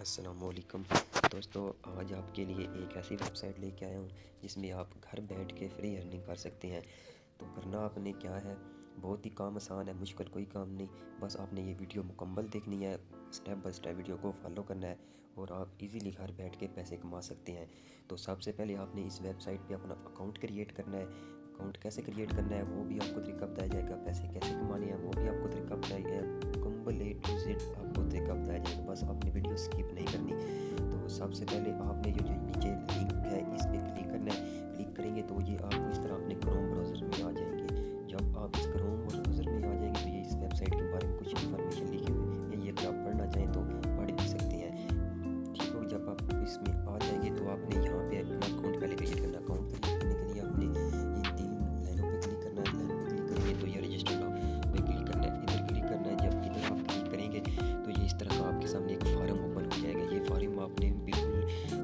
अस्सलामुअलैकुम दोस्तों, आज आपके लिए एक ऐसी वेबसाइट लेके आया हूँ जिसमें आप घर बैठ के फ्री अर्निंग कर सकते हैं। तो करना आपने क्या है, बहुत ही काम आसान है, मुश्किल कोई काम नहीं। बस आपने ये वीडियो मुकम्मल देखनी है, स्टेप बाय स्टेप वीडियो को फॉलो करना है और आप इजीली घर बैठ के पैसे कमा सकते हैं। तो सबसे पहले आपने इस वेबसाइट पे अपना अकाउंट क्रिएट करना है। अकाउंट कैसे क्रिएट करना है वो भी आपको तरीका बताया जाएगा, पैसे कैसे कमाने हैं वो भी आपको तरीका बताया जाएगा, मुकम्मल A to Z आपको तरीका बताया जाएगा। बस आपने वीडियो स्किप नहीं करनी। तो सबसे पहले आपने जो नीचे लिंक है इस पर क्लिक करना है। क्लिक करेंगे तो ये आपको इस तरह अपने क्रोम ब्राउज़र में आ जाएंगे। जब आप इस क्रोम ब्राउज़र में आ जाएंगे तो ये इस वेबसाइट के बारे में कुछ इन्फॉर्मेशन लिखी हुई है, ये अगर आप पढ़ना चाहें तो पढ़ भी सकते हैं। ठीक हो, जब आप इसमें आ जाएंगे तो आपने यहाँ पे अपना अकाउंट पहले क्रिएट करना। अकाउंट क्रिएट करने के लिए आपने ये 3 लाइनों पे क्लिक करना है। लाइन पे क्लिक करेंगे तो ये रजिस्टर नाउ पे क्लिक करना है, इधर क्लिक करना है। जब इधर आप क्लिक करेंगे तो ये इस तरह का आपके सामने एक फॉर्म ओपन हो जाएगा। ये फॉर्म आपने बिल्कुल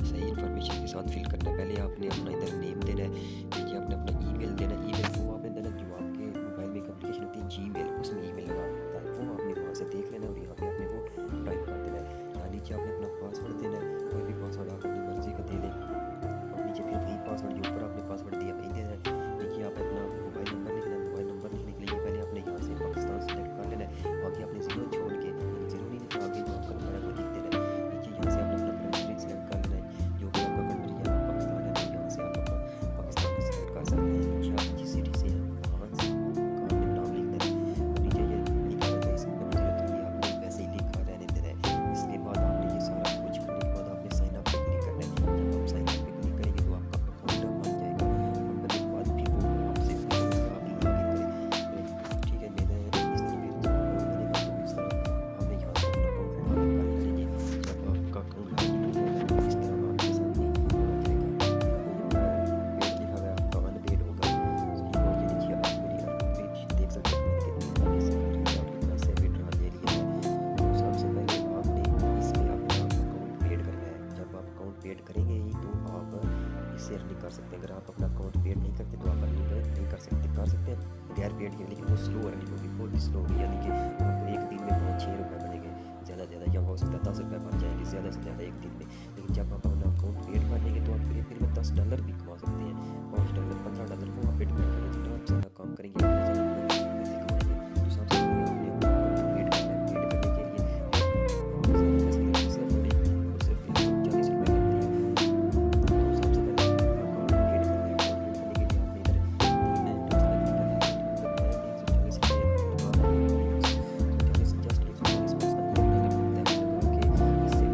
सही इन्फॉर्मेशन के साथ फिल करना है। पहले आपने अपना इधर नेम देना है, नीचे आपने अपना ईमेल देना है। ईमेल वो आपने देना जो आपके मोबाइल में एक एप्लीकेशन होती है जीमेल, उसमें ईमेल लगा होता है, वो आपने वहाँ से देख लेना और यहाँ पे आपने वो टाइप कर देना है। यहाँ नीचे आपने अपना पासवर्ड देना है, कोई भी पासवर्ड आप अपनी मर्जी का दे दें। और नीचे फिर वही पासवर्ड जो ऊपर आपने पासवर्ड दिया वही देना है। नीचे आप अपना मोबाइल नंबर लिखना है। मोबाइल नंबर लिखने के लिए पहले आपने यहाँ से पाकिस्तान सेलेक्ट कर लेना है। बाकी आपने जीरो छोड़ के, जीरो नहीं लिखना, आगे जो आपका नंबर है वो लिख देना है। नीचे यहाँ से आपने अपना कंट्री सेलेक्ट कर लेना है, जो कि आपका कंट्री है पाकिस्तान है, तो यहाँ से आप अपना पाकिस्तान को सेलेक्ट कर सकते हैं। नीचे आप जिस सिटी से वहाँ से का अपने नाम लिख देना है। और नीचे ये लिखा रहता है, इसमें जरूरत नहीं है, आपने वैसे ही लिखा रहने देना है। इसके बाद आपने ये सारा कुछ करने के बाद आपने साइन अप पे क्लिक करना है। जब आप साइन अप पे क्लिक करेंगे तो आपका अकाउंट बन जाएगा। और बनने के बाद फिर वो आपसे पूछेगा कि आप लॉगिन करें। ठीक है, मैंने इस तरह फिर जब अकाउंट बनेगा तो इस तरह आपने यहाँ से अपना अकाउंट लॉगिन कर लेंगे। जब आपका अकाउंट लॉगिन हो जाएगा तो इस तरह आपके सामने पेज लिखा हुआ है, आपका अनपेड होगा। और ये नीचे आप मेरी पेज देख सकते हैं, मैंने कितने पैसे से विड्रॉ ले लिया है। तो सबसे पहले आपने इसमें अपना अकाउंट पेड करना है। जब आप अकाउंट पेड करेंगे ही तो आप इससे अर्निंग कर सकते हैं। अगर आप अपना अकाउंट पेड नहीं करते तो आप अर्निंग नहीं कर सकते हैं बगैर पेड के, लेकिन वो स्लो अर्निंग होगी, बहुत ही स्लो होगी। यानी कि आपको एक दिन में 5-6 रुपये बनेंगे ज़्यादा से ज़्यादा, या हो सकता है 10 रुपये बन जाएंगे ज़्यादा से ज़्यादा एक दिन में। लेकिन जब आप अपना अकाउंट पेड कर लेंगे तो आप एक दिन में $10 भी कमा सकते हैं, $5, $15, वो आप पेड करेंगे। जितना आप ज़्यादा काम करेंगे उतना ज़्यादा पैसे कमाएंगे। तो सबसे पहले आपने अपना अकाउंट पेड करना है। पेड करने के लिए सिर्फ 40 रुपये लगते हैं। तो सबसे पहले अकाउंट पेड करने के लिए आपने इधर 3 डॉट्स पे क्लिक करना है। 140 रुपये जस्ट 140 बस $1 मिलता है। लगा के इससे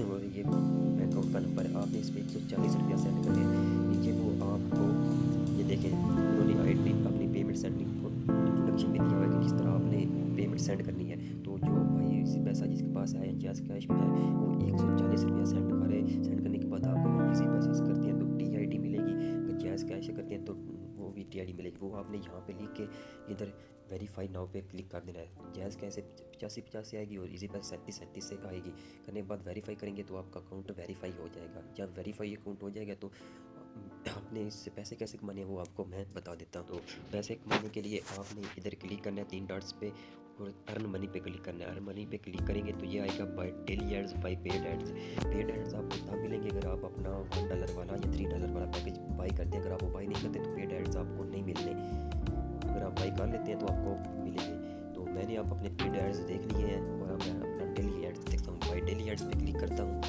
और ये बैंक अकाउंट का नंबर है। आपने इस पर 140 रुपया सेंड कर दिया। नीचे वो आपको ये देखें, उन्होंने आईडी अपनी पेमेंट सेंडिंग को इंट्रोडक्शन में दिया हुआ है कि किस तरह आपने पेमेंट सेंड करनी है। तो जो भाई इसी पैसा जिसके पास है जैस कैश में है वो 140 रुपया सेंड करे। सेंड करने के बाद आपको इसी पैसा से करती हैं तो TID मिलेगी, अगर जैस कैश से करती हैं तो वो भी TID मिलेगी। वो आपने यहाँ पे लिख के इधर वेरीफाई नाउ पे क्लिक कर देना है। जैस कैसे 85 आएगी और इजी पैसा 37 से आएगी। करने के बाद वेरीफाई करेंगे तो आपका अकाउंट वेरीफाई हो जाएगा। जब वेरीफाई अकाउंट हो जाएगा तो आपने इससे पैसे कैसे कमाने हैं वो आपको मैं बता देता हूँ। तो पैसे कमाने के लिए आपने इधर क्लिक करना है 3 डॉट्स पे और अर्न मनी पे क्लिक करना है। अर्न मनी पे क्लिक करेंगे तो ये आएगा by daily ads, by paid ads. Paid ads आपको तब मिलेंगे अगर आप अपना $1 वाला या $3 वाला पैकेज बाई करते हैं। अगर आप वो बाई नहीं करते तो पेड एड्स आपको नहीं मिलने। अगर आप बाई कर लेते हैं तो आपको मिलेंगे। तो मैंने आप अपने पेड एड्स देख लिए हैं और अब मैं अपना डेली एड्स देखता हूँ। बाय डेली एड्स पे क्लिक करता हूँ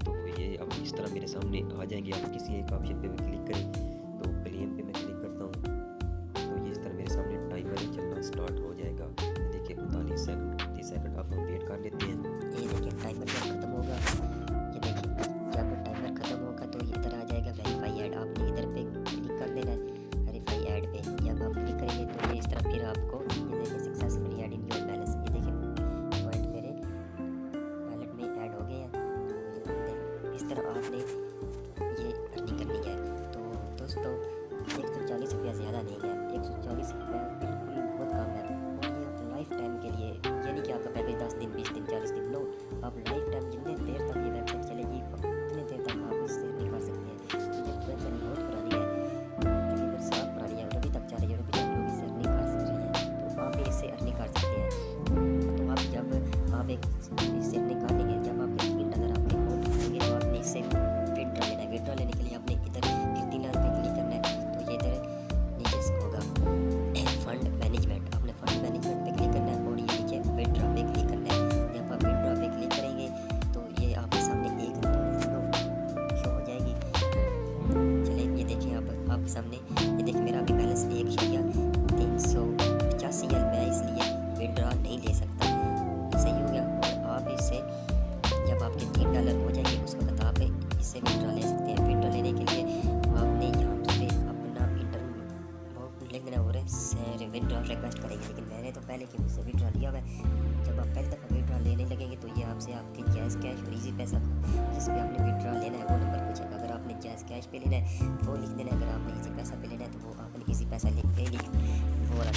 तो ये अब इस तरह मेरे सामने आ जाएंगे। आप किसी एक ऑप्शन पे भी क्लिक करें तो क्लेम पे मैं क्लिक करता हूँ तो ये इस तरह मेरे सामने टाइमर चलना स्टार्ट आप रिक्वेस्ट करेंगे। लेकिन मैंने तो पहले की मुझसे विड्रॉ लिया हुआ है। जब आप पहली दफ़ा विड्रॉ लेने लगेंगे तो ये आपसे आपके जैज़ कैश और इजी पैसा जिस पे आपने विड्रॉ लेना है वो नंबर पूछेगा। अगर आपने जैज़ कैश पे लेना है वो लिख देना है, अगर आपने इजी पैसा पे लेना है तो वो आपने इजी पैसा लिख के वो वाला